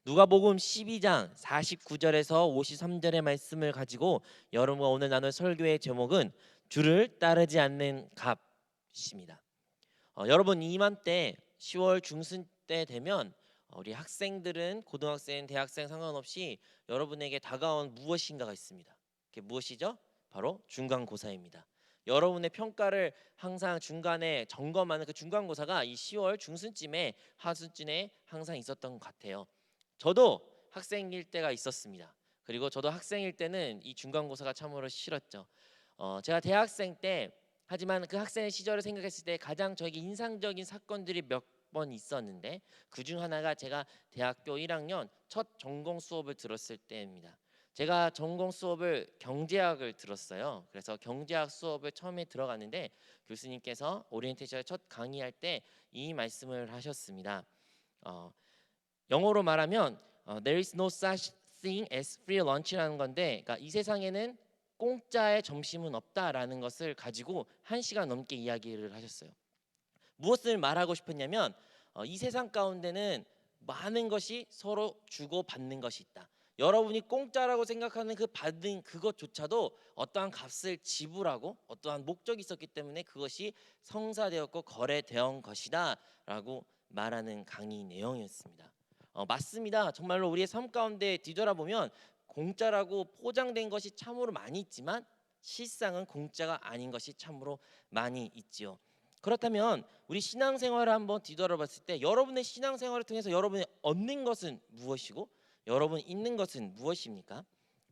누가복음 12장 49절에서 53절의 말씀을 가지고 여러분과 오늘 나눌 설교의 제목은 주를 따르지 않는 값입니다. 여러분 이맘때 10월 중순 때 되면 우리 학생들은 고등학생, 대학생 상관없이 여러분에게 다가온 무엇인가가 있습니다. 그게 무엇이죠? 바로 중간고사입니다. 여러분의 평가를 항상 중간에 점검하는 그 중간고사가 이 10월 중순쯤에 하순쯤에 항상 있었던 것 같아요. 저도 학생일 때가 있었습니다. 그리고 저도 학생일 때는 이 중간고사가 참으로 싫었죠. 제가 대학생 때 하지만 그 학생 시절을 생각했을 때 가장 저에게 인상적인 사건들이 몇 번 있었는데 그 중 하나가 제가 대학교 1학년 첫 전공 수업을 들었을 때입니다. 제가 전공 수업을 경제학을 들었어요. 그래서 경제학 수업을 처음에 들어갔는데 교수님께서 오리엔테이션을 첫 강의할 때 이 말씀을 하셨습니다. 어, 영어로 말하면 there is no such thing as free lunch라는 건데, 그러니까 이 세상에는 공짜의 점심은 없다라는 것을 가지고 1시간 넘게 이야기를 하셨어요. 무엇을 말하고 싶었냐면 이 세상 가운데는 많은 것이 서로 주고 받는 것이 있다. 여러분이 공짜라고 생각하는 그 받은 그것조차도 어떠한 값을 지불하고 어떠한 목적이 있었기 때문에 그것이 성사되었고 거래되었던 것이다라고 말하는 강의 내용이었습니다. 맞습니다. 정말로 우리의 삶 가운데 뒤돌아보면 공짜라고 포장된 것이 참으로 많이 있지만 실상은 공짜가 아닌 것이 참으로 많이 있지요. 그렇다면 우리 신앙생활을 한번 뒤돌아봤을 때 여러분의 신앙생활을 통해서 여러분이 얻는 것은 무엇이고 여러분이 잃는 것은 무엇입니까?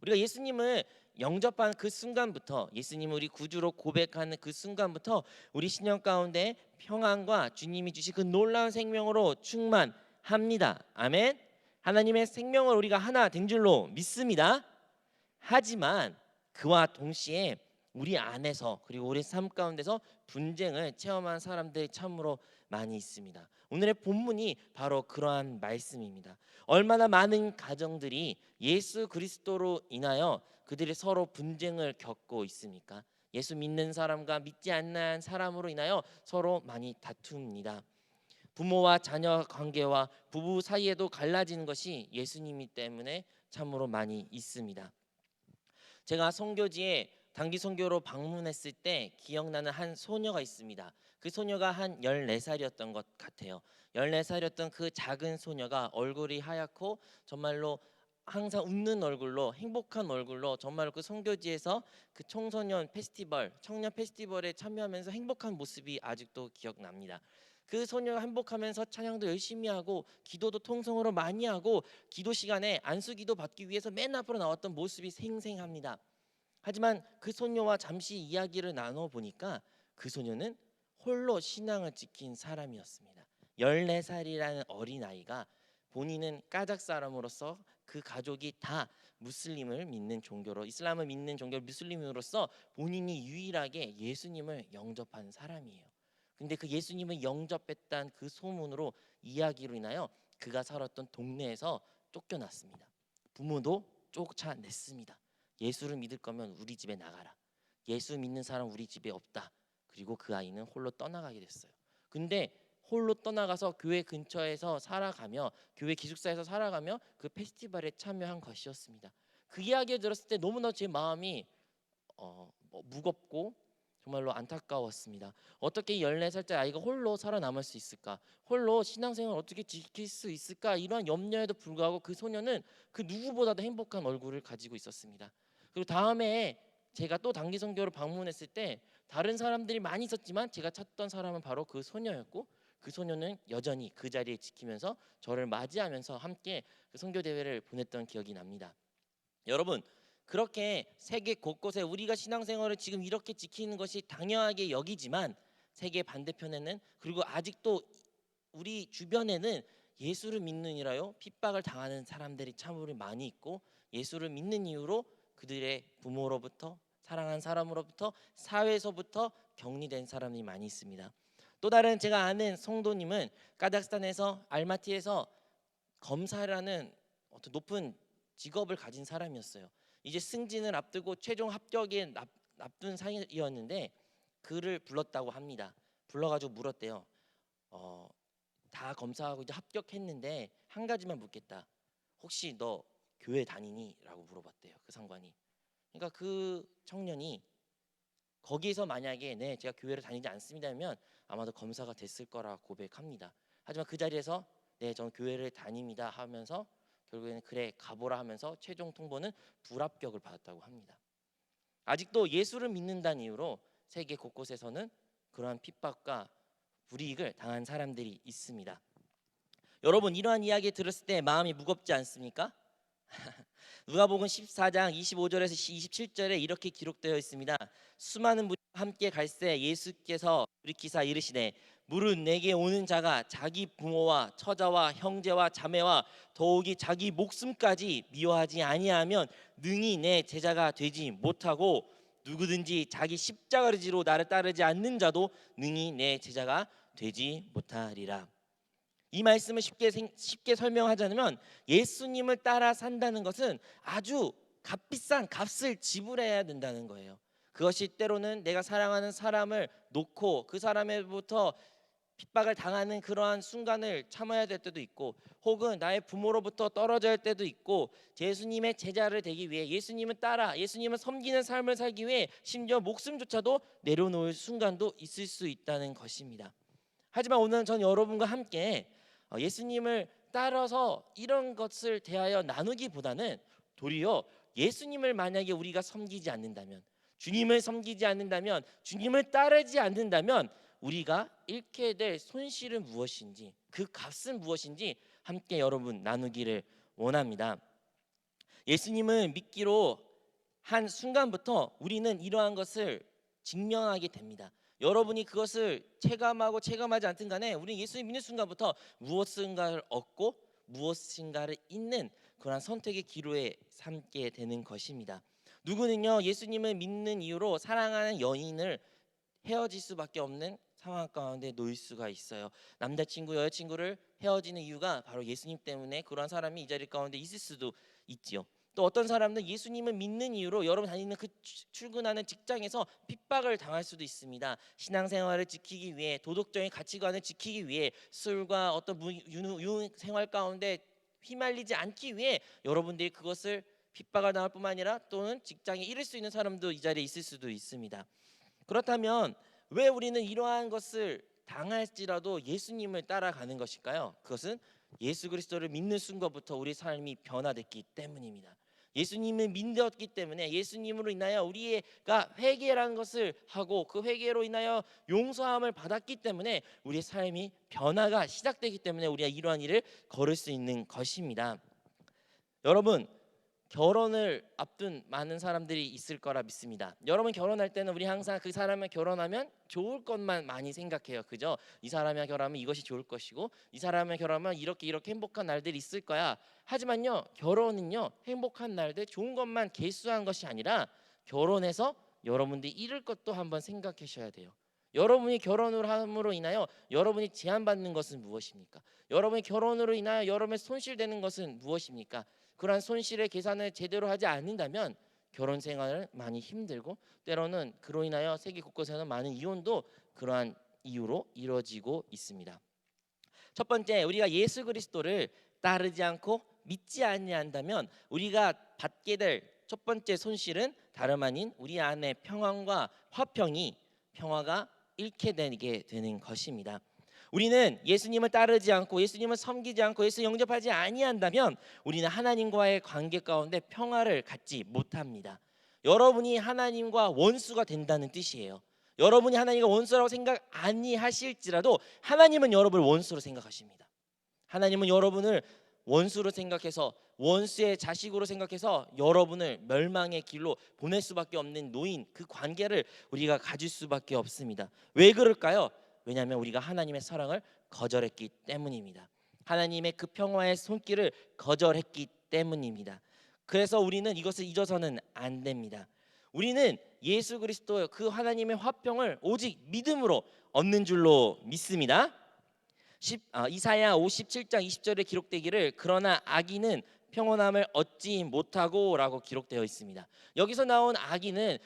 우리가 예수님을 영접한 그 순간부터, 예수님을 우리 구주로 고백하는 그 순간부터 우리 신앙 가운데 평안과 주님이 주신 그 놀라운 생명으로 충만합니다. 아멘. 하나님의 생명을 우리가 하나 된 줄로 믿습니다. 하지만 그와 동시에 우리 안에서 그리고 우리 삶 가운데서 분쟁을 체험한 사람들이 참으로 많이 있습니다. 오늘의 본문이 바로 그러한 말씀입니다. 얼마나 많은 가정들이 예수 그리스도로 인하여 그들이 서로 분쟁을 겪고 있습니까? 예수 믿는 사람과 믿지 않는 사람으로 인하여 서로 많이 다툽니다. 부모와 자녀 관계와 부부 사이에도 갈라지는 것이 예수님이 때문에 참으로 많이 있습니다. 제가 선교지에 단기 선교로 방문했을 때 기억나는 한 소녀가 있습니다. 그 소녀가 한 14살이었던 것 같아요. 14살이었던 그 작은 소녀가 얼굴이 하얗고 정말로 항상 웃는 얼굴로 행복한 얼굴로 정말로 그 선교지에서 그 청소년 페스티벌, 청년 페스티벌에 참여하면서 행복한 모습이 아직도 기억납니다. 그 소녀가 행복하면서 찬양도 열심히 하고 기도도 통성으로 많이 하고 기도 시간에 안수기도 받기 위해서 맨 앞으로 나왔던 모습이 생생합니다. 하지만 그 소녀와 잠시 이야기를 나눠 보니까 그 소녀는 홀로 신앙을 지킨 사람이었습니다. 14살이라는 어린아이가 본인은 까작 사람으로서 그 가족이 다 무슬림을 믿는 종교로 이슬람을 믿는 종교 무슬림으로서 본인이 유일하게 예수님을 영접한 사람이에요. 근데 그 예수님을 영접했다는 그 소문으로 이야기로 인하여 그가 살았던 동네에서 쫓겨났습니다. 부모도 쫓아냈습니다. 예수를 믿을 거면 우리 집에 나가라. 예수 믿는 사람 우리 집에 없다. 그리고 그 아이는 홀로 떠나가게 됐어요. 근데 홀로 떠나가서 교회 근처에서 살아가며 교회 기숙사에서 살아가며 그 페스티벌에 참여한 것이었습니다. 그 이야기를 들었을 때 너무나 제 마음이 무겁고 정말로 안타까웠습니다. 어떻게 14살짜리 아이가 홀로 살아남을 수 있을까? 홀로 신앙생활을 어떻게 지킬 수 있을까? 이러한 염려에도 불구하고 그 소녀는 그 누구보다도 행복한 얼굴을 가지고 있었습니다. 그리고 다음에 제가 또 단기 선교로 방문했을 때 다른 사람들이 많이 있었지만 제가 찾던 사람은 바로 그 소녀였고 그 소녀는 여전히 그 자리에 지키면서 저를 맞이하면서 함께 그 선교 대회를 보냈던 기억이 납니다. 여러분 그렇게 세계 곳곳에 우리가 신앙생활을 지금 이렇게 지키는 것이 당연하게 여기지만 세계 반대편에는 그리고 아직도 우리 주변에는 예수를 믿느니라요 핍박을 당하는 사람들이 참으로 많이 있고 예수를 믿는 이유로 그들의 부모로부터 사랑한 사람으로부터 사회에서부터 격리된 사람이 많이 있습니다. 또 다른 제가 아는 성도님은 카자흐스탄에서 알마티에서 검사라는 어떤 높은 직업을 가진 사람이었어요. 이제 승진을 앞두고 최종 합격에 앞둔 사이였는데 그를 불렀다고 합니다. 불러가지고 물었대요. 다 검사하고 이제 합격했는데 한 가지만 묻겠다. 혹시 너 교회 다니니? 라고 물어봤대요. 그 상관이. 그러니까 그 청년이 거기에서 만약에 네 제가 교회를 다니지 않습니다면 아마도 검사가 됐을 거라 고백합니다. 하지만 그 자리에서 네 저는 교회를 다닙니다 하면서 결국에는 그래 가보라 하면서 최종 통보는 불합격을 받았다고 합니다. 아직도 예수를 믿는다는 이유로 세계 곳곳에서는 그러한 핍박과 불이익을 당한 사람들이 있습니다. 여러분 이러한 이야기 들었을 때 마음이 무겁지 않습니까? 누가복음 14장 25절에서 27절에 이렇게 기록되어 있습니다. 수많은 무리와 함께 갈새 예수께서 돌이키사 이르시되 무릇 내게 오는 자가 자기 부모와 처자와 형제와 자매와 더욱이 자기 목숨까지 미워하지 아니하면 능히 내 제자가 되지 못하고 누구든지 자기 십자가를 지고 나를 따르지 않는 자도 능히 내 제자가 되지 못하리라. 이 말씀을 쉽게 설명하자면 예수님을 따라 산다는 것은 아주 값비싼 값을 지불해야 된다는 거예요. 그것이 때로는 내가 사랑하는 사람을 놓고 그 사람으로부터 핍박을 당하는 그러한 순간을 참아야 될 때도 있고, 혹은 나의 부모로부터 떨어져야 할 때도 있고, 예수님의 제자를 되기 위해 예수님을 따라 예수님을 섬기는 삶을 살기 위해 심지어 목숨조차도 내려놓을 순간도 있을 수 있다는 것입니다. 하지만 오늘 전 여러분과 함께 예수님을 따라서 이런 것을 대하여 나누기보다는 도리어 예수님을 만약에 우리가 섬기지 않는다면, 주님을 섬기지 않는다면, 주님을 따르지 않는다면 우리가 잃게 될 손실은 무엇인지, 그 값은 무엇인지 함께 여러분 나누기를 원합니다. 예수님을 믿기로 한 순간부터 우리는 이러한 것을 직면하게 됩니다. 여러분이 그것을 체감하지 않든 간에 우리는 예수님 믿는 순간부터 무엇인가를 얻고 무엇인가를 잃는 그런 선택의 기로에 삼게 되는 것입니다. 누구는요 예수님을 믿는 이유로 사랑하는 연인을 헤어질 수밖에 없는 상황 가운데 놓일 수가 있어요. 남자친구 여자친구를 헤어지는 이유가 바로 예수님 때문에 그런 사람이 이 자리 가운데 있을 수도 있지요. 또 어떤 사람은 예수님을 믿는 이유로 여러분 다니는 그 출근하는 직장에서 핍박을 당할 수도 있습니다. 신앙생활을 지키기 위해, 도덕적인 가치관을 지키기 위해, 술과 어떤 유흥 생활 가운데 휘말리지 않기 위해 여러분들이 그것을 핍박을 당할 뿐만 아니라 또는 직장에 잃을 수 있는 사람도 이 자리에 있을 수도 있습니다. 그렇다면 왜 우리는 이러한 것을 당할지라도 예수님을 따라가는 것일까요? 그것은 예수 그리스도를 믿는 순간부터 우리 삶이 변화됐기 때문입니다. 예수님을 믿었기 때문에, 예수님으로 인하여 우리가 회개라는 것을 하고 그 회개로 인하여 용서함을 받았기 때문에 우리의 삶이 변화가 시작되기 때문에 우리가 이러한 일을 걸을 수 있는 것입니다. 여러분 결혼을 앞둔 많은 사람들이 있을 거라 믿습니다. 여러분 결혼할 때는 우리 항상 그 사람을 결혼하면 좋을 것만 많이 생각해요. 그죠? 이 사람이랑 결혼하면 이것이 좋을 것이고, 이 사람이랑 결혼하면 이렇게 행복한 날들이 있을 거야. 하지만요 결혼은요 행복한 날들 좋은 것만 계수한 것이 아니라 결혼해서 여러분들이 잃을 것도 한번 생각하셔야 돼요. 여러분이 결혼을 함으로 인하여 여러분이 제한받는 것은 무엇입니까? 여러분이 결혼으로 인하여 여러분의 손실되는 것은 무엇입니까? 그러한 손실의 계산을 제대로 하지 않는다면 결혼 생활은 많이 힘들고, 때로는 그로 인하여 세계 곳곳에는 많은 이혼도 그러한 이유로 이루어지고 있습니다. 첫 번째, 우리가 예수 그리스도를 따르지 않고 믿지 아니한다면 우리가 받게 될 첫 번째 손실은 다름 아닌 우리 안에 평안과 평화가 잃게 되게 되는 것입니다. 우리는 예수님을 따르지 않고 예수님을 섬기지 않고 예수 영접하지 아니한다면 우리는 하나님과의 관계 가운데 평화를 갖지 못합니다. 여러분이 하나님과 원수가 된다는 뜻이에요. 여러분이 하나님과 원수라고 생각 아니하실지라도 하나님은 여러분을 원수로 생각하십니다. 하나님은 여러분을 원수로 생각해서, 원수의 자식으로 생각해서 여러분을 멸망의 길로 보낼 수밖에 없는 노인, 그 관계를 우리가 가질 수밖에 없습니다. 왜 그럴까요? 왜냐하면 우리가 하나님의 사랑을 거절했기 때문입니다. 하나님의 그 평화의 손길을 거절했기 때문입니다. 그래서 우리는 이것을 잊어서는 안 됩니다. 우리는 예수 그리스도 그 하나님의 화평을 오직 믿음으로 얻는 줄로 믿습니다. 이사야 57장 20절에 기록되기를 그러나 악인은 평온함을 얻지 못하고 라고 기록되어 있습니다. 여기서 나온 악인은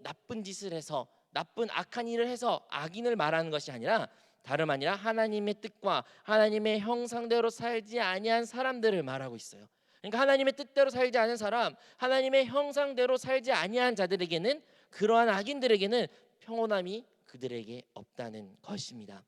나쁜 짓을 해서, 나쁜 악한 일을 해서 악인을 말하는 것이 아니라 다름 아니라 하나님의 뜻과 하나님의 형상대로 살지 아니한 사람들을 말하고 있어요. 그러니까 하나님의 뜻대로 살지 않은 사람, 하나님의 형상대로 살지 아니한 자들에게는, 그러한 악인들에게는 평온함이 그들에게 없다는 것입니다.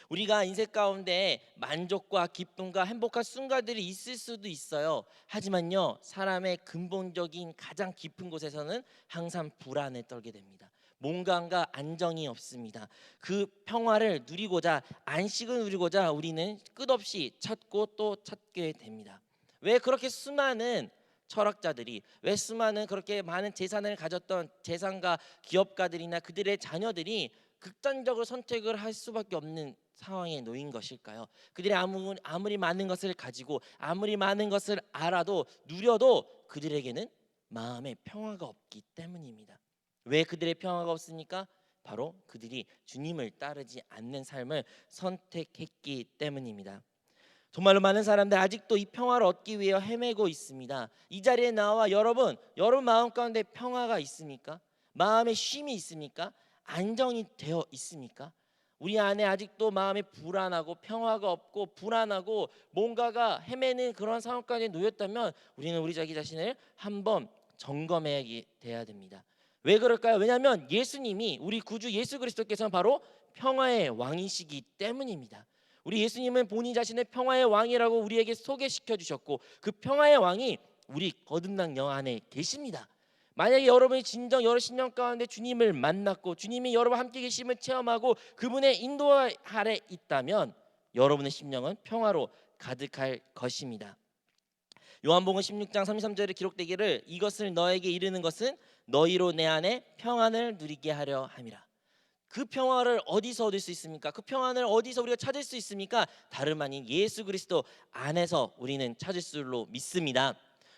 우리가 인생 가운데 만족과 기쁨과 행복한 순간들이 있을 수도 있어요. 하지만요, 사람의 근본적인 가장 깊은 곳에서는 항상 불안에 떨게 됩니다. 뭔가가 안정이 없습니다. 그 평화를 누리고자, 안식을 누리고자 우리는 끝없이 찾고 또 찾게 됩니다. 왜 그렇게 수많은 철학자들이, 왜 수많은 그렇게 많은 재산을 가졌던 재산가 기업가들이나 그들의 자녀들이 극단적으로 선택을 할 수밖에 없는 상황에 놓인 것일까요? 그들이 아무리 많은 것을 가지고 아무리 많은 것을 알아도 누려도 그들에게는 마음의 평화가 없기 때문입니다. 왜 그들의 평화가 없습니까? 바로 그들이 주님을 따르지 않는 삶을 선택했기 때문입니다. 정말로 많은 사람들 아직도 이 평화를 얻기 위해 헤매고 있습니다. 이 자리에 나와 여러분 마음 가운데 평화가 있습니까? 마음의 쉼이 있습니까? 안정이 되어 있습니까? 우리 안에 아직도 마음이 불안하고 평화가 없고 불안하고 뭔가가 헤매는 그런 상황 가운데 놓였다면 우리는 우리 자기 자신을 한번 점검해야 돼야 됩니다. 왜 그럴까요? 왜냐하면 예수님이, 우리 구주 예수 그리스도께서는 바로 평화의 왕이시기 때문입니다. 우리 예수님은 본인 자신을 평화의 왕이라고 우리에게 소개시켜 주셨고, 그 평화의 왕이 우리 거듭난 영 안에 계십니다. 만약에 여러분이 진정 여러 신령 가운데 주님을 만났고 주님이 여러분 함께 계심을 체험하고 그분의 인도 아래 있다면 여러분의 심령은 평화로 가득할 것입니다. 요한복음 16장 33절에 기록되기를, 이것을 너에게 이르는 것은 너희로 내 안에 평안을 누리게 하려 함이라. 그 평화를 어디서 얻을 수 있습니까? 그 평안을 어디서 우리가 찾을 수 있습니까? 다름 아닌 예수 그리스도 안에서 우리는 찾을 줄로 믿습니다.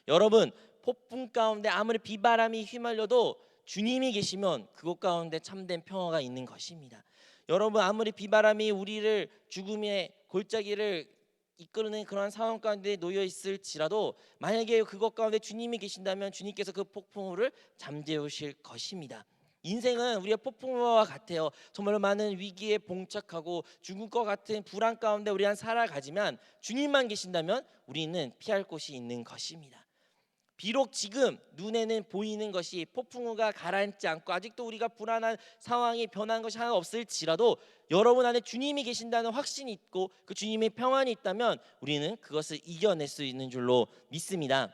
여러분, 폭풍 가운데 아무리 비바람이 휘말려도 주님이 계시면 그곳 가운데 참된 평화가 있는 것입니다. 여러분, 아무리 비바람이 우리를 죽음의 골짜기를 이끄는 그런 상황 가운데 놓여 있을지라도 만약에 그것 가운데 주님이 계신다면 주님께서 그 폭풍우를 잠재우실 것입니다. 인생은 우리가 폭풍우와 같아요. 정말로 많은 위기에 봉착하고 죽을 것 같은 불안 가운데 우리는 살아가지만 주님만 계신다면 우리는 피할 곳이 있는 것입니다. 비록 지금 눈에는 보이는 것이 폭풍우가 가라앉지 않고 아직도 우리가 불안한 상황이 변한 것이 하나 없을지라도 여러분 안에 주님이 계신다는 확신이 있고 그 주님의 평안이 있다면 우리는 그것을 이겨낼 수 있는 줄로 믿습니다.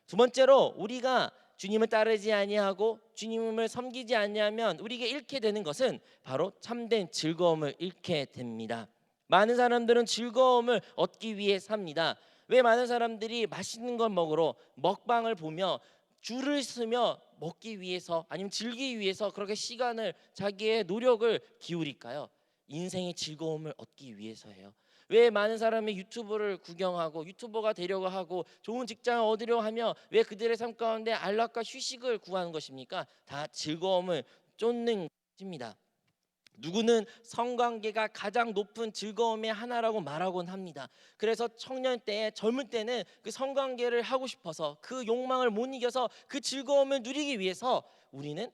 두 번째로, 우리가 주님을 따르지 아니하고 주님을 섬기지 아니하면 우리에게 잃게 되는 것은 바로 참된 즐거움을 잃게 됩니다. 많은 사람들은 즐거움을 얻기 위해 삽니다. 왜 많은 사람들이 맛있는 걸 먹으러 먹방을 보며 줄을 서며 먹기 위해서, 아니면 즐기기 위해서 그렇게 시간을, 자기의 노력을 기울일까요? 인생의 즐거움을 얻기 위해서예요. 왜 많은 사람이 유튜브를 구경하고 유튜버가 되려고 하고 좋은 직장을 얻으려 하며 왜 그들의 삶 가운데 안락과 휴식을 구하는 것입니까? 다 즐거움을 쫓는 것입니다. 누구는 성관계가 가장 높은 즐거움의 하나라고 말하곤 합니다. 그래서 청년 때, 젊을 때는 그 성관계를 하고 싶어서 그 욕망을 못 이겨서 그 즐거움을 누리기 위해서 우리는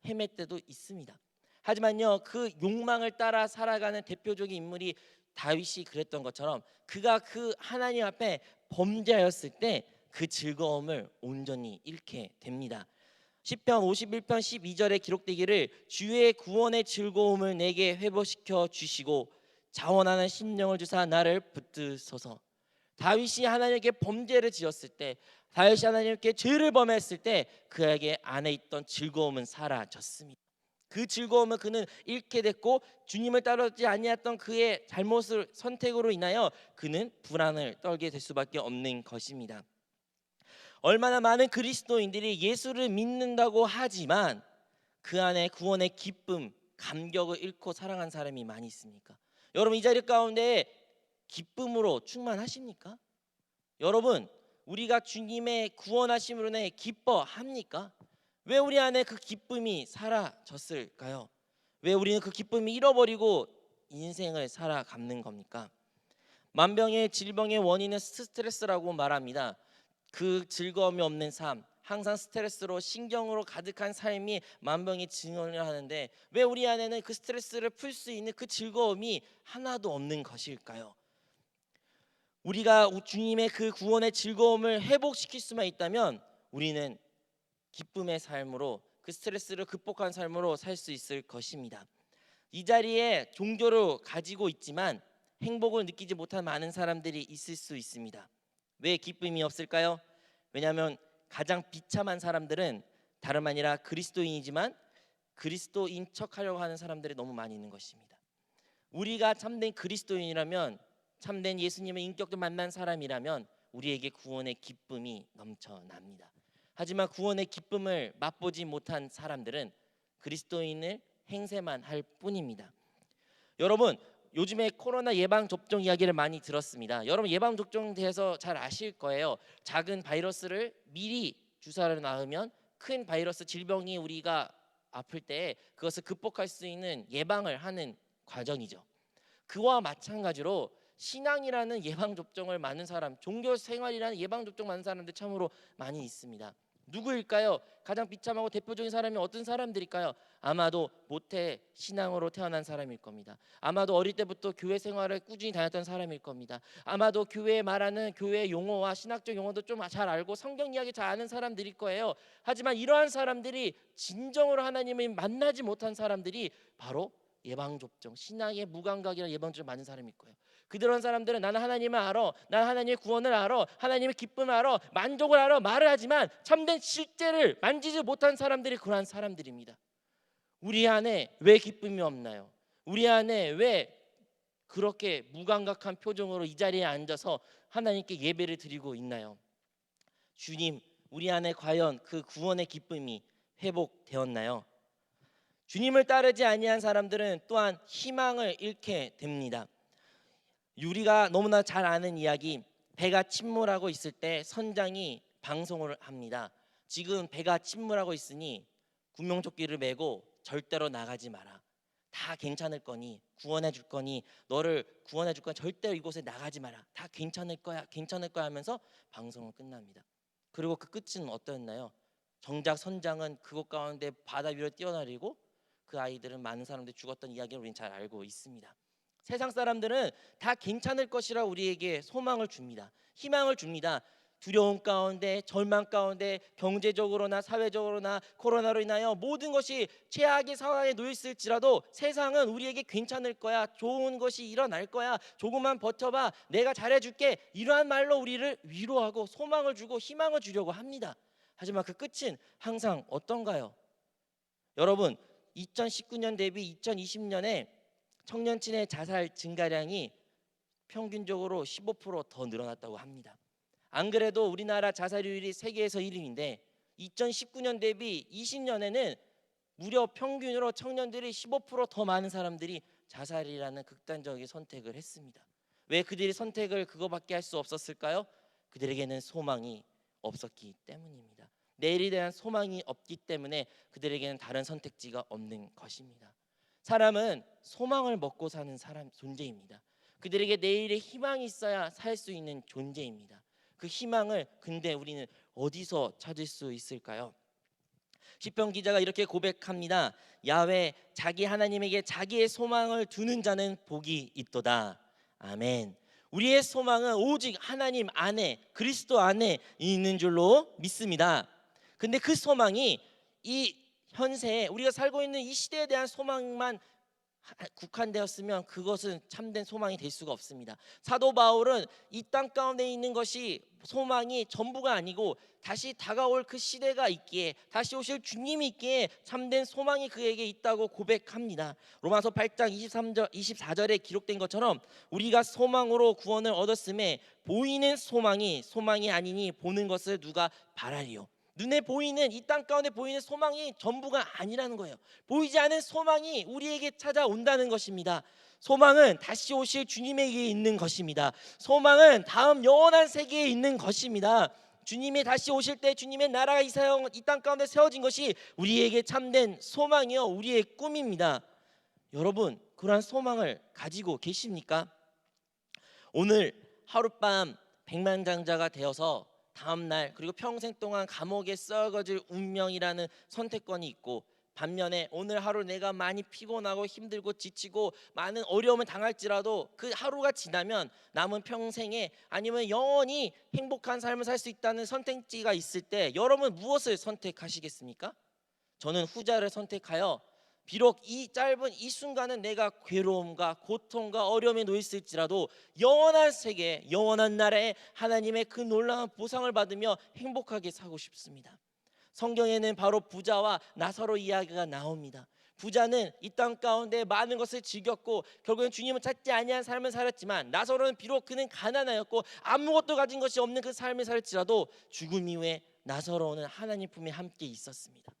헤맬 때도 있습니다. 하지만요, 그 욕망을 따라 살아가는 대표적인 인물이 다윗이 그랬던 것처럼 그가 그 하나님 앞에 범죄하였을 때 그 즐거움을 온전히 잃게 됩니다. 시편 51편 12절에 기록되기를, 주의 구원의 즐거움을 내게 회복시켜 주시고 자원하는 심령을 주사 나를 붙드소서. 다윗이 하나님께 범죄를 지었을 때, 다윗이 하나님께 죄를 범했을 때 그에게 안에 있던 즐거움은 사라졌습니다. 그 즐거움을 그는 잃게 됐고 주님을 따르지 아니했던 그의 잘못을 선택으로 인하여 그는 불안을 떨게 될 수밖에 없는 것입니다. 얼마나 많은 그리스도인들이 예수를 믿는다고 하지만 그 안에 구원의 기쁨, 감격을 잃고 살아간 사람이 많이 있습니까? 여러분, 이 자리 가운데 기쁨으로 충만하십니까? 여러분, 우리가 주님의 구원하심으로 인해 기뻐합니까? 왜 우리 안에 그 기쁨이 사라졌을까요? 왜 우리는 그 기쁨을 잃어버리고 인생을 살아가는 겁니까? 만병의 질병의 원인은 스트레스라고 말합니다. 그 즐거움이 없는 삶, 항상 스트레스로 신경으로 가득한 삶이 만병의 증언을 하는데 왜 우리 안에는 그 스트레스를 풀 수 있는 그 즐거움이 하나도 없는 것일까요? 우리가 주님의 그 구원의 즐거움을 회복시킬 수만 있다면 우리는 기쁨의 삶으로, 그 스트레스를 극복한 삶으로 살 수 있을 것입니다. 이 자리에 종교를 가지고 있지만 행복을 느끼지 못한 많은 사람들이 있을 수 있습니다. 왜 기쁨이 없을까요? 왜냐하면 가장 비참한 사람들은 다름 아니라 그리스도인이지만 그리스도인 척하려고 하는 사람들이 너무 많이 있는 것입니다. 우리가 참된 그리스도인이라면, 참된 예수님의 인격도 만난 사람이라면 우리에게 구원의 기쁨이 넘쳐납니다. 하지만 구원의 기쁨을 맛보지 못한 사람들은 그리스도인을 행세만 할 뿐입니다. 여러분, 요즘에 코로나 예방 접종 이야기를 많이 들었습니다. 여러분, 예방 접종에 대해서 잘 아실 거예요. 작은 바이러스를 미리 주사를 놔으면 큰 바이러스 질병이 우리가 아플 때 그것을 극복할 수 있는 예방을 하는 과정이죠. 그와 마찬가지로 신앙이라는 예방 접종을 많은 사람, 종교 생활이라는 예방 접종 많은 사람들 참으로 많이 있습니다. 누구일까요? 가장 비참하고 대표적인 사람이 어떤 사람들일까요? 아마도 모태 신앙으로 태어난 사람일 겁니다. 아마도 어릴 때부터 교회 생활을 꾸준히 다녔던 사람일 겁니다. 아마도 교회에 말하는 교회 용어와 신학적 용어도 좀 잘 알고 성경 이야기 잘 아는 사람들일 거예요. 하지만 이러한 사람들이 진정으로 하나님을 만나지 못한 사람들이 바로 예방접종, 신앙의 무감각이라는 예방접종 많은 사람일 거예요. 그런 사람들은 나는 하나님을 알아, 나는 하나님의 구원을 알아, 하나님의 기쁨을 알아, 만족을 알아 말을 하지만 참된 실제를 만지지 못한 사람들이 그러한 사람들입니다. 우리 안에 왜 기쁨이 없나요? 우리 안에 왜 그렇게 무감각한 표정으로 이 자리에 앉아서 하나님께 예배를 드리고 있나요? 주님, 우리 안에 과연 그 구원의 기쁨이 회복되었나요? 주님을 따르지 아니한 사람들은 또한 희망을 잃게 됩니다. 우리가 너무나 잘 아는 이야기, 배가 침몰하고 있을 때 선장이 방송을 합니다. 지금 배가 침몰하고 있으니 구명조끼를 메고 절대로 나가지 마라. 다 괜찮을 거니, 구원해 줄 거니, 너를 구원해 줄 거니 절대로 이곳에 나가지 마라. 다 괜찮을 거야, 괜찮을 거야 하면서 방송은 끝납니다. 그리고 그 끝은 어떠했나요? 정작 선장은 그곳 가운데 바다 위로 뛰어내리고 그 아이들은 많은 사람들이 죽었던 이야기를 우리는 잘 알고 있습니다. 세상 사람들은 다 괜찮을 것이라 우리에게 소망을 줍니다. 희망을 줍니다. 두려움 가운데, 절망 가운데, 경제적으로나 사회적으로나 코로나로 인하여 모든 것이 최악의 상황에 놓여 있을지라도 세상은 우리에게 괜찮을 거야, 좋은 것이 일어날 거야, 조금만 버텨봐, 내가 잘해줄게, 이러한 말로 우리를 위로하고 소망을 주고 희망을 주려고 합니다. 하지만 그 끝은 항상 어떤가요? 여러분, 2019년 대비 2020년에 청년층의 자살 증가량이 평균적으로 15% 더 늘어났다고 합니다. 안 그래도 우리나라 자살률이 세계에서 1위인데 2019년 대비 20년에는 무려 평균으로 청년들이 15%더 많은 사람들이 자살이라는 극단적인 선택을 했습니다. 왜 그들이 선택을 그거밖에 할 수 없었을까요? 그들에게는 소망이 없었기 때문입니다. 내일에 대한 소망이 없기 때문에 그들에게는 다른 선택지가 없는 것입니다. 사람은 소망을 먹고 사는 사람 존재입니다. 그들에게 내일의 희망이 있어야 살 수 있는 존재입니다. 그 희망을 근데 우리는 어디서 찾을 수 있을까요? 시편 기자가 이렇게 고백합니다. 야훼, 자기 하나님에게 자기의 소망을 두는 자는 복이 있도다. 아멘. 우리의 소망은 오직 하나님 안에, 그리스도 안에 있는 줄로 믿습니다. 근데 그 소망이 이 현세에 우리가 살고 있는 이 시대에 대한 소망만 국한되었으면 그것은 참된 소망이 될 수가 없습니다. 사도 바울은 이 땅 가운데 있는 것이 소망이 전부가 아니고 다시 다가올 그 시대가 있기에, 다시 오실 주님이 있기에 참된 소망이 그에게 있다고 고백합니다. 로마서 8장 24절에 기록된 것처럼 우리가 소망으로 구원을 얻었음에 보이는 소망이 아니니 보는 것을 누가 바라리요. 눈에 보이는 이 땅 가운데 보이는 소망이 전부가 아니라는 거예요. 보이지 않은 소망이 우리에게 찾아온다는 것입니다. 소망은 다시 오실 주님에게 있는 것입니다. 소망은 다음 영원한 세계에 있는 것입니다. 주님이 다시 오실 때 주님의 나라가 이 땅 가운데 세워진 것이 우리에게 참된 소망이요, 우리의 꿈입니다. 여러분, 그러한 소망을 가지고 계십니까? 오늘 하룻밤 백만장자가 되어서 다음 날 그리고 평생 동안 감옥에 썩어질 운명이라는 선택권이 있고 반면에 오늘 하루 내가 많이 피곤하고 힘들고 지치고 많은 어려움을 당할지라도 그 하루가 지나면 남은 평생에 아니면 영원히 행복한 삶을 살 수 있다는 선택지가 있을 때 여러분 무엇을 선택하시겠습니까? 저는 후자를 선택하여 비록 이 짧은 이 순간은 내가 괴로움과 고통과 어려움에 놓였을지라도 영원한 세계, 영원한 나라에 하나님의 그 놀라운 보상을 받으며 행복하게 살고 싶습니다. 성경에는 바로 부자와 나사로 이야기가 나옵니다. 부자는 이 땅 가운데 많은 것을 즐겼고 결국엔 주님을 찾지 아니한 삶을 살았지만, 나사로는 비록 그는 가난하였고 아무것도 가진 것이 없는 그 삶을 살지라도 죽음 이후에 나사로는 하나님 품에 함께 있었습니다.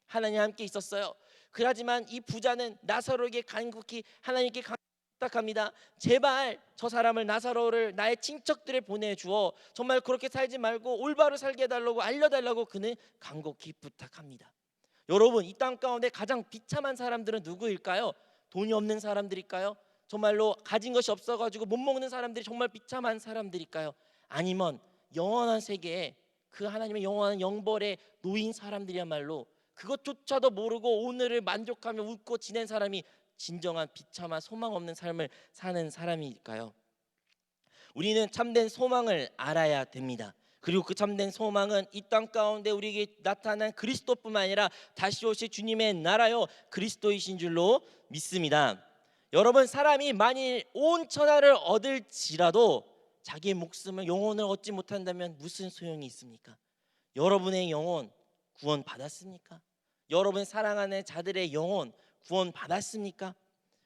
하나님 함께 있었어요. 그렇지만 이 부자는 나사로에게 간곡히 하나님께 부탁합니다. 제발 저 사람을, 나사로를 나의 친척들에 보내주어 정말 그렇게 살지 말고 올바로 살게 해달라고 알려달라고 그는 간곡히 부탁합니다. 여러분, 이 땅 가운데 가장 비참한 사람들은 누구일까요? 돈이 없는 사람들일까요? 정말로 가진 것이 없어가지고 못 먹는 사람들이 정말 비참한 사람들일까요? 아니면 영원한 세계에 그 하나님의 영원한 영벌에 놓인 사람들이야말로 그것조차도 모르고 오늘을 만족하며 웃고 지낸 사람이 진정한 비참한 소망 없는 삶을 사는 사람일까요? 우리는 참된 소망을 알아야 됩니다. 그리고 그 참된 소망은 이 땅 가운데 우리에게 나타난 그리스도뿐만 아니라 다시 오실 주님의 나라요 그리스도이신 줄로 믿습니다. 여러분, 사람이 만일 온 천하를 얻을지라도 자기의 목숨을, 영혼을 얻지 못한다면 무슨 소용이 있습니까? 여러분의 영혼 구원 받았습니까? 여러분 사랑하는 자들의 영혼 구원 받았습니까?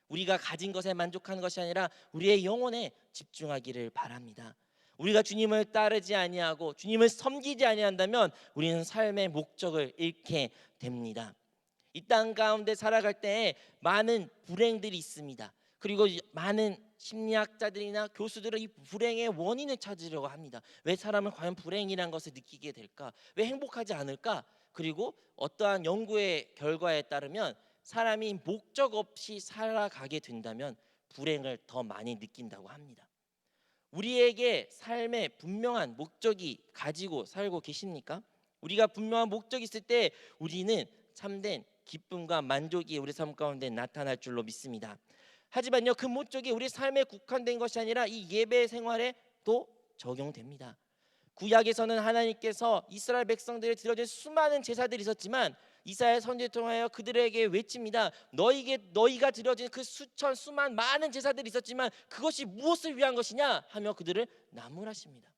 우리가 가진 것에 만족하는 것이 아니라 우리의 영혼에 집중하기를 바랍니다. 우리가 주님을 따르지 아니하고 주님을 섬기지 아니한다면 우리는 삶의 목적을 잃게 됩니다. 이 땅 가운데 살아갈 때 많은 불행들이 있습니다. 그리고 많은 심리학자들이나 교수들은 이 불행의 원인을 찾으려고 합니다. 왜 사람은 과연 불행이란 것을 느끼게 될까? 왜 행복하지 않을까? 그리고 어떠한 연구의 결과에 따르면 사람이 목적 없이 살아가게 된다면 불행을 더 많이 느낀다고 합니다. 우리에게 삶의 분명한 목적이 가지고 살고 계십니까? 우리가 분명한 목적이 있을 때 우리는 참된 기쁨과 만족이 우리 삶 가운데 나타날 줄로 믿습니다. 하지만요, 그 목적이 우리 삶에 국한된 것이 아니라 이 예배 생활에도 적용됩니다. 구약에서는 하나님께서 이스라엘 백성들에 드려진 수많은 제사들이 있었지만 이사야 선지를 통하여 그들에게 외칩니다. 너희가 드려진 그 수만 많은 제사들이 있었지만 그것이 무엇을 위한 것이냐 하며 그들을 나무라십니다.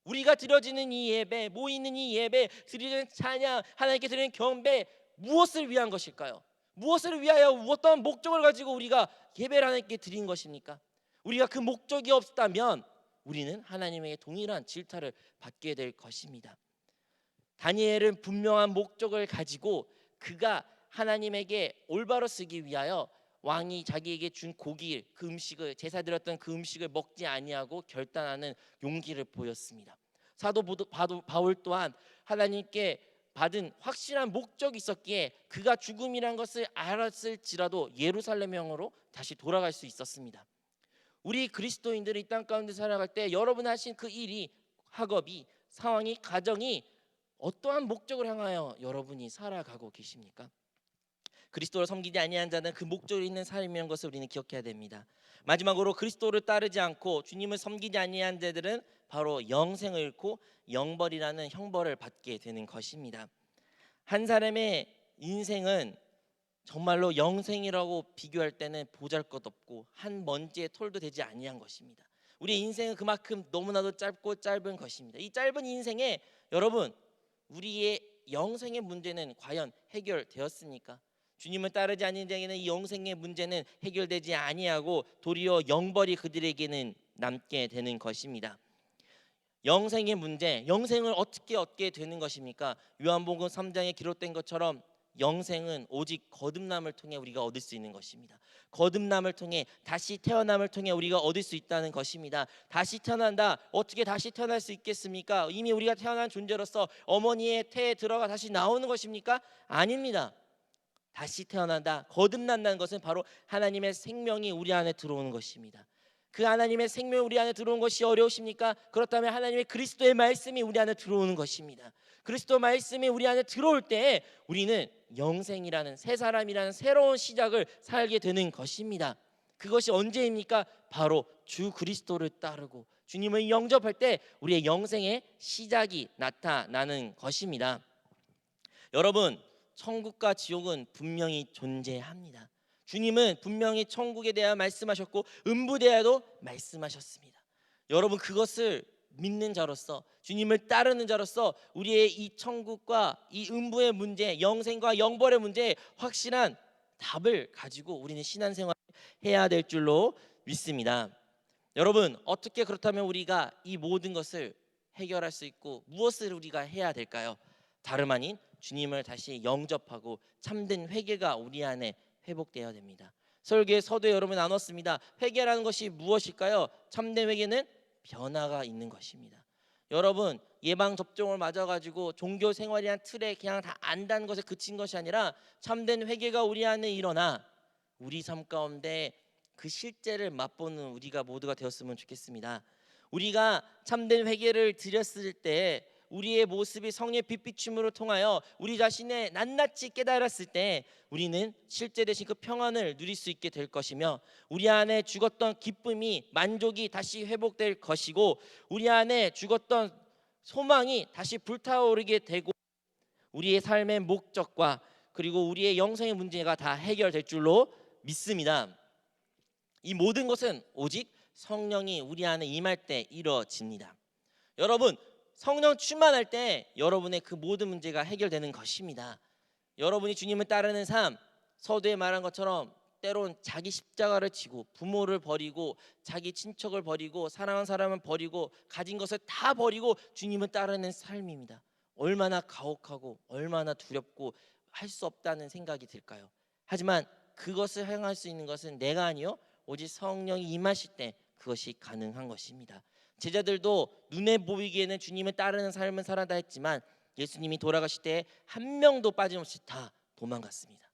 우리가 드려지는 이 예배, 모이는 이 예배, 드리는 찬양, 하나님께 드리는 경배, 무엇을 위한 것일까요? 무엇을 위하여 어떤 목적을 가지고 우리가 예배를 하나님께 드린 것입니까? 우리가 그 목적이 없다면 우리는 하나님에게 동일한 질타를 받게 될 것입니다. 다니엘은 분명한 목적을 가지고 그가 하나님에게 올바로 쓰기 위하여 왕이 자기에게 준 고기, 그 음식을, 제사 드렸던 그 음식을 먹지 아니하고 결단하는 용기를 보였습니다. 사도 바울 또한 하나님께 받은 확실한 목적이 있었기에 그가 죽음이란 것을 알았을지라도 예루살렘형으로 다시 돌아갈 수 있었습니다. 우리 그리스도인들이 이 땅 가운데 살아갈 때 여러분 하신 그 일이, 학업이, 상황이, 가정이 어떠한 목적을 향하여 여러분이 살아가고 계십니까? 그리스도를 섬기지 아니한 자는 그 목적이 있는 삶이라는 것을 우리는 기억해야 됩니다. 마지막으로 그리스도를 따르지 않고 주님을 섬기지 아니한 자들은 바로 영생을 잃고 영벌이라는 형벌을 받게 되는 것입니다. 한 사람의 인생은 정말로 영생이라고 비교할 때는 보잘것없고 한 먼지의 톨도 되지 아니한 것입니다. 우리 인생은 그만큼 너무나도 짧고 짧은 것입니다. 이 짧은 인생에 여러분, 우리의 영생의 문제는 과연 해결되었습니까? 주님을 따르지 않는 자에게는 이 영생의 문제는 해결되지 아니하고 도리어 영벌이 그들에게는 남게 되는 것입니다. 영생의 문제, 영생을 어떻게 얻게 되는 것입니까? 요한복음 3장에 기록된 것처럼 영생은 오직 거듭남을 통해 우리가 얻을 수 있는 것입니다. 거듭남을 통해, 다시 태어남을 통해 우리가 얻을 수 있다는 것입니다. 다시 태어난다. 어떻게 다시 태어날 수 있겠습니까? 이미 우리가 태어난 존재로서 어머니의 태에 들어가 다시 나오는 것입니까? 아닙니다. 다시 태어난다, 거듭난다는 것은 바로 하나님의 생명이 우리 안에 들어오는 것입니다. 그 하나님의 생명이 우리 안에 들어온 것이 어려우십니까? 그렇다면 하나님의 그리스도의 말씀이 우리 안에 들어오는 것입니다. 그리스도 말씀이 우리 안에 들어올 때 우리는 영생이라는 새 사람이라는 새로운 시작을 살게 되는 것입니다. 그것이 언제입니까? 바로 주 그리스도를 따르고 주님을 영접할 때 우리의 영생의 시작이 나타나는 것입니다. 여러분, 천국과 지옥은 분명히 존재합니다. 주님은 분명히 천국에 대하여 말씀하셨고 음부대하여도 말씀하셨습니다. 여러분, 그것을 믿는 자로서 주님을 따르는 자로서 우리의 이 천국과 이 음부의 문제, 영생과 영벌의 문제에 확실한 답을 가지고 우리는 신앙생활을 해야 될 줄로 믿습니다. 여러분, 어떻게 그렇다면 우리가 이 모든 것을 해결할 수 있고 무엇을 우리가 해야 될까요? 다름 아닌 주님을 다시 영접하고 참된 회개가 우리 안에 회복되어야 됩니다. 설교의 서두에 여러분 나눴습니다. 회개라는 것이 무엇일까요? 참된 회개는 변화가 있는 것입니다. 여러분, 예방 접종을 맞아가지고 종교 생활이란 틀에 그냥 다 안다는 것에 그친 것이 아니라 참된 회개가 우리 안에 일어나 우리 삶 가운데 그 실제를 맛보는 우리가 모두가 되었으면 좋겠습니다. 우리가 참된 회개를 드렸을 때 우리의 모습이 성령의 빛비춤으로 통하여 우리 자신의 낱낱이 깨달았을 때 우리는 실제 대신 그 평안을 누릴 수 있게 될 것이며 우리 안에 죽었던 기쁨이 만족이 다시 회복될 것이고 우리 안에 죽었던 소망이 다시 불타오르게 되고 우리의 삶의 목적과 그리고 우리의 영생의 문제가 다 해결될 줄로 믿습니다. 이 모든 것은 오직 성령이 우리 안에 임할 때 이루어집니다. 여러분, 성령 충만할 때 여러분의 그 모든 문제가 해결되는 것입니다. 여러분이 주님을 따르는 삶, 서두에 말한 것처럼 때론 자기 십자가를 지고 부모를 버리고 자기 친척을 버리고 사랑하는 사람을 버리고 가진 것을 다 버리고 주님을 따르는 삶입니다. 얼마나 가혹하고 얼마나 두렵고 할 수 없다는 생각이 들까요? 하지만 그것을 행할 수 있는 것은 내가 아니요 오직 성령이 임하실 때 그것이 가능한 것입니다. 제자들도 눈에 보이기에는 주님을 따르는 삶을 살아다 했지만 예수님이 돌아가실 때 한 명도 빠짐없이 다 도망갔습니다.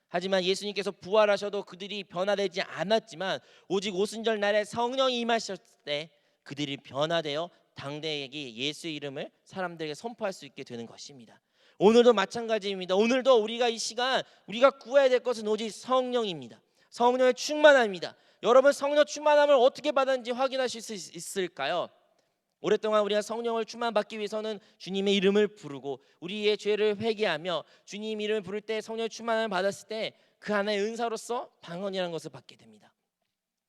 하지만 예수님께서 부활하셔도 그들이 변화되지 않았지만 오직 오순절 날에 성령이 임하셨을 때 그들이 변화되어 당대에게 예수의 이름을 사람들에게 선포할 수 있게 되는 것입니다. 오늘도 마찬가지입니다. 오늘도 우리가 이 시간 우리가 구해야 될 것은 오직 성령입니다. 성령의 충만함입니다. 여러분, 성령 충만함을 어떻게 받았는지 확인하실 수 있을까요? 오랫동안 우리가 성령을 충만받기 위해서는 주님의 이름을 부르고 우리의 죄를 회개하며 주님 이름을 부를 때 성령의 충만함을 받았을 때 그 하나의 은사로서 방언이라는 것을 받게 됩니다.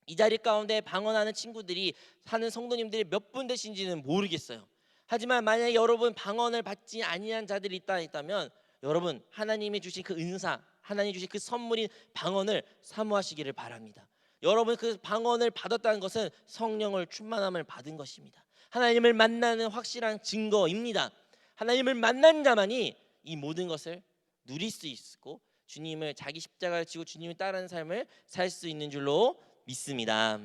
이 자리 가운데 방언하는 친구들이 사는 성도님들이 몇 분 되신지는 모르겠어요. 하지만 만약에 여러분 방언을 받지 아니한 자들이 있다면 여러분 하나님이 주신 그 은사, 하나님이 주신 그 선물인 방언을 사모하시기를 바랍니다. 여러분 그 방언을 받았다는 것은 성령을 충만함을 받은 것입니다. 하나님을 만나는 확실한 증거입니다. 하나님을 만난 자만이 이 모든 것을 누릴 수 있고 주님을 자기 십자가를 지고 주님을 따르는 삶을 살 수 있는 줄로 믿습니다.